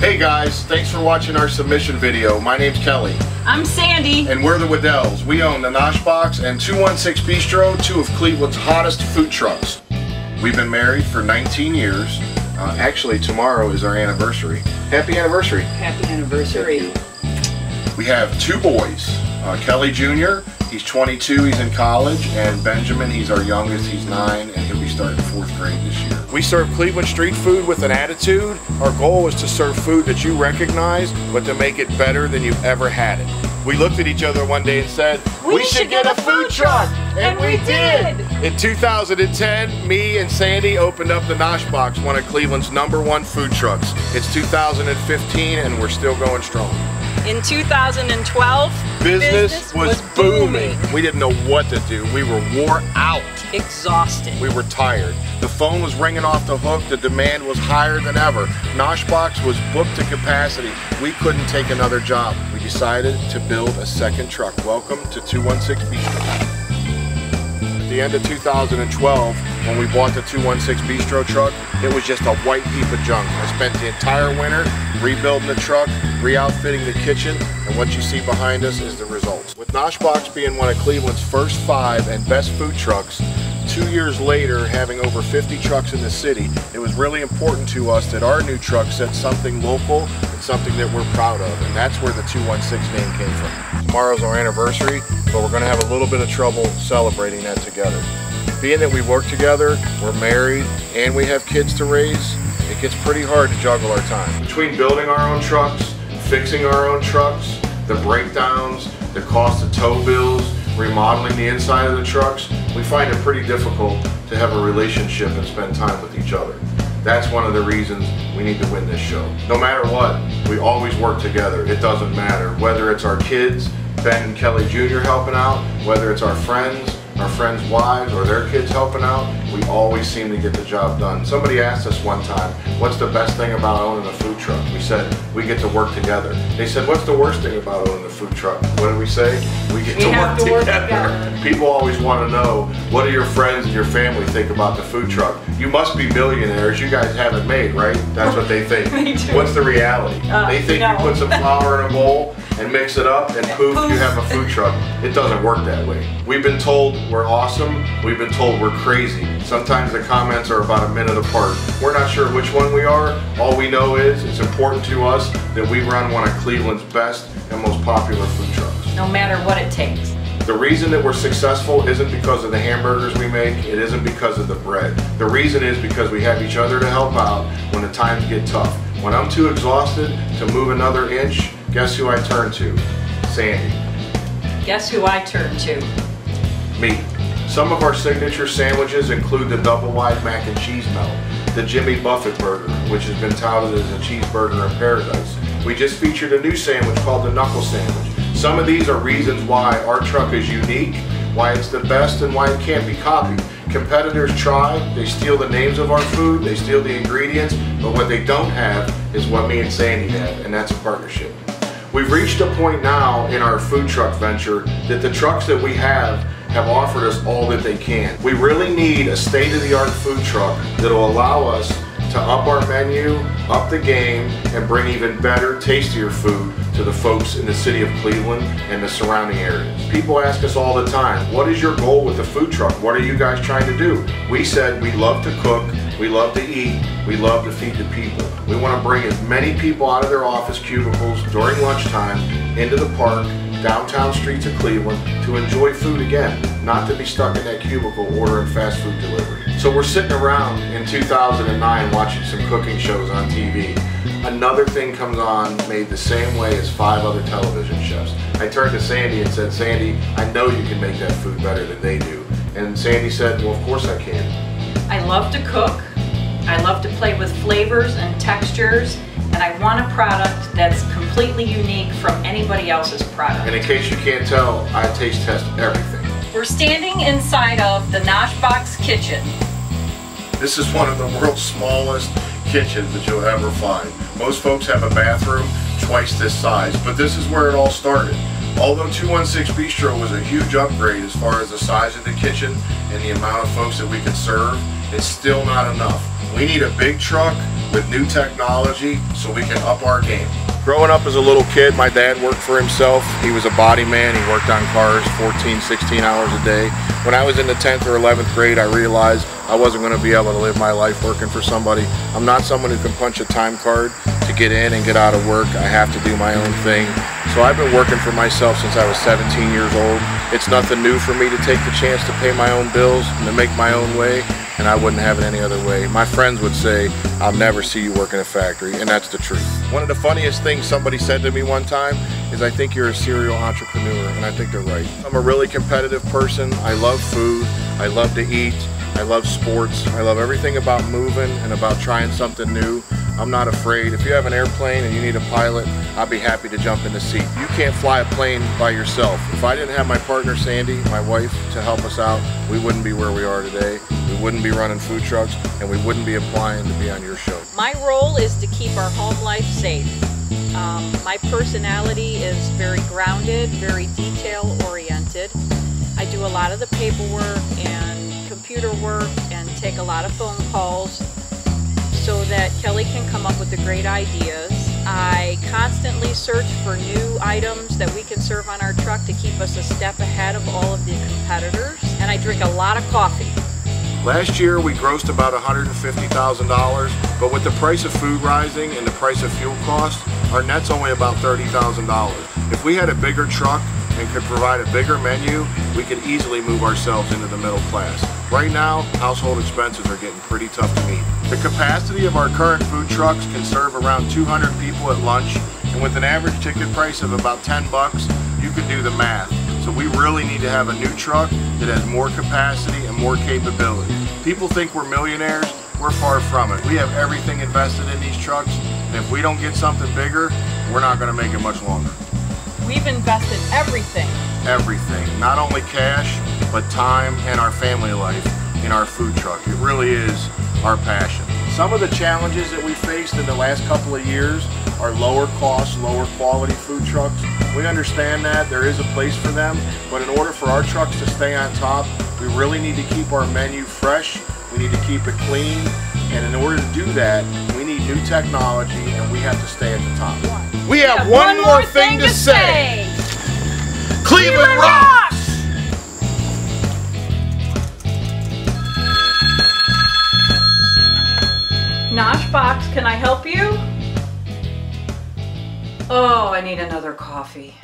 Hey guys, thanks for watching our submission video. My name's Kelly. I'm Sandy. And we're the Waddells. We own the Nosh Box and 216 Bistro, two of Cleveland's hottest food trucks. We've been married for 19 years. Actually, tomorrow is our anniversary. Happy anniversary. Happy anniversary. We have two boys. Kelly Jr., he's 22, he's in college, and Benjamin, he's our youngest, he's 9, and he'll be starting 4th grade this year. We serve Cleveland street food with an attitude. Our goal is to serve food that you recognize, but to make it better than you've ever had it. We looked at each other one day and said, we should get a food truck! And we did! In 2010, me and Sandy opened up the Nosh Box, one of Cleveland's #1 food trucks. It's 2015 and we're still going strong. In 2012, business was booming. We didn't know what to do. We were wore out. Exhausted. We were tired. The phone was ringing off the hook. The demand was higher than ever. Nosh Box was booked to capacity. We couldn't take another job. We decided to build a second truck. Welcome to 216 Bistro. At the end of 2012, when we bought the 216 Bistro truck, it was just a white heap of junk. I spent the entire winter rebuilding the truck, re-outfitting the kitchen, and what you see behind us is the results. With Nosh Box being one of Cleveland's first 5 and best food trucks, 2 years later, having over 50 trucks in the city, it was really important to us that our new truck set something local and something that we're proud of, and that's where the 216 name came from. Tomorrow's our anniversary, but we're going to have a little bit of trouble celebrating that together. Being that we work together, we're married, and we have kids to raise, it gets pretty hard to juggle our time. Between building our own trucks, fixing our own trucks, the breakdowns, the cost of tow bills, remodeling the inside of the trucks, we find it pretty difficult to have a relationship and spend time with each other. That's one of the reasons we need to win this show. No matter what, we always work together. It doesn't matter. Whether it's our kids, Ben and Kelly Jr. helping out, whether it's our friends' wives, or their kids helping out, we always seem to get the job done. Somebody asked us one time, what's the best thing about owning a food truck? We said, we get to work together. They said, what's the worst thing about owning a food truck? What did we say? We get to work together. People always want to know, what do your friends and your family think about the food truck? You must be millionaires. You guys have it made, right? That's what they think. What's the reality? They think you put some flour in a bowl and mix it up and poof, you have a food truck. It doesn't work that way. We've been told we're awesome. We've been told we're crazy. Sometimes the comments are about a minute apart. We're not sure which one we are. All we know is it's important to us that we run one of Cleveland's best and most popular food trucks. No matter what it takes. The reason that we're successful isn't because of the hamburgers we make, it isn't because of the bread. The reason is because we have each other to help out when the times get tough. When I'm too exhausted to move another inch, guess who I turn to? Sandy. Guess who I turn to? Me. Some of our signature sandwiches include the double wide mac and cheese melt, the Jimmy Buffett burger, which has been touted as a cheeseburger in paradise. We just featured a new sandwich called the knuckle sandwich. Some of these are reasons why our truck is unique, why it's the best, and why it can't be copied. Competitors try, they steal the names of our food, they steal the ingredients, but what they don't have is what me and Sandy have, and that's a partnership. We've reached a point now in our food truck venture that the trucks that we have offered us all that they can. We really need a state-of-the-art food truck that'll allow us to up our menu, up the game, and bring even better, tastier food to the folks in the city of Cleveland and the surrounding areas. People ask us all the time, what is your goal with the food truck? What are you guys trying to do? We said we love to cook, we love to eat, we love to feed the people. We want to bring as many people out of their office cubicles during lunchtime into the park, downtown streets of Cleveland to enjoy food again, not to be stuck in that cubicle ordering fast food delivery. So we're sitting around in 2009 watching some cooking shows on TV. Another thing comes on made the same way as 5 other television chefs. I turned to Sandy and said, Sandy, I know you can make that food better than they do. And Sandy said, well, of course I can. I love to cook. I love to play with flavors and textures. And I want a product that's completely unique from anybody else's product. And in case you can't tell, I taste test everything. We're standing inside of the Nosh Box kitchen. This is one of the world's smallest kitchens that you'll ever find. Most folks have a bathroom twice this size, but this is where it all started. Although 216 Bistro was a huge upgrade as far as the size of the kitchen and the amount of folks that we could serve, it's still not enough. We need a big truck with new technology so we can up our game. Growing up as a little kid, my dad worked for himself. He was a body man. He worked on cars 14, 16 hours a day. When I was in the 10th or 11th grade, I realized I wasn't going to be able to live my life working for somebody. I'm not someone who can punch a time card to get in and get out of work. I have to do my own thing. So I've been working for myself since I was 17 years old. It's nothing new for me to take the chance to pay my own bills and to make my own way, and I wouldn't have it any other way. My friends would say, I'll never see you work in a factory, and that's the truth. One of the funniest things somebody said to me one time is, I think you're a serial entrepreneur, and I think they're right. I'm a really competitive person. I love food. I love to eat. I love sports. I love everything about moving and about trying something new. I'm not afraid. If you have an airplane and you need a pilot, I'll be happy to jump in the seat. You can't fly a plane by yourself. If I didn't have my partner Sandy, my wife, to help us out, we wouldn't be where we are today. We wouldn't be running food trucks, and we wouldn't be applying to be on your show. My role is to keep our home life safe. My personality is very grounded, very detail-oriented. I do a lot of the paperwork and computer work and take a lot of phone calls so that Kelly can come up with the great ideas. I constantly search for new items that we can serve on our truck to keep us a step ahead of all of the competitors. And I drink a lot of coffee. Last year we grossed about $150,000, but with the price of food rising and the price of fuel costs, our net's only about $30,000. If we had a bigger truck and could provide a bigger menu, we could easily move ourselves into the middle class. Right now, household expenses are getting pretty tough to meet. The capacity of our current food trucks can serve around 200 people at lunch, and with an average ticket price of about 10 bucks, you can do the math. So we really need to have a new truck that has more capacity and more capability. People think we're millionaires. We're far from it. We have everything invested in these trucks, and if we don't get something bigger, we're not going to make it much longer. We've invested everything. Everything. Not only cash, but time and our family life in our food truck. It really is our passion. Some of the challenges that we faced in the last couple of years are lower cost, lower quality food trucks. We understand that there is a place for them, but in order for our trucks to stay on top, we really need to keep our menu fresh. We need to keep it clean, and in order to do that, we need new technology, and we have to stay at the top. We have one more thing to say. Cleveland rocks! Nosh Box, can I help you? Oh, I need another coffee.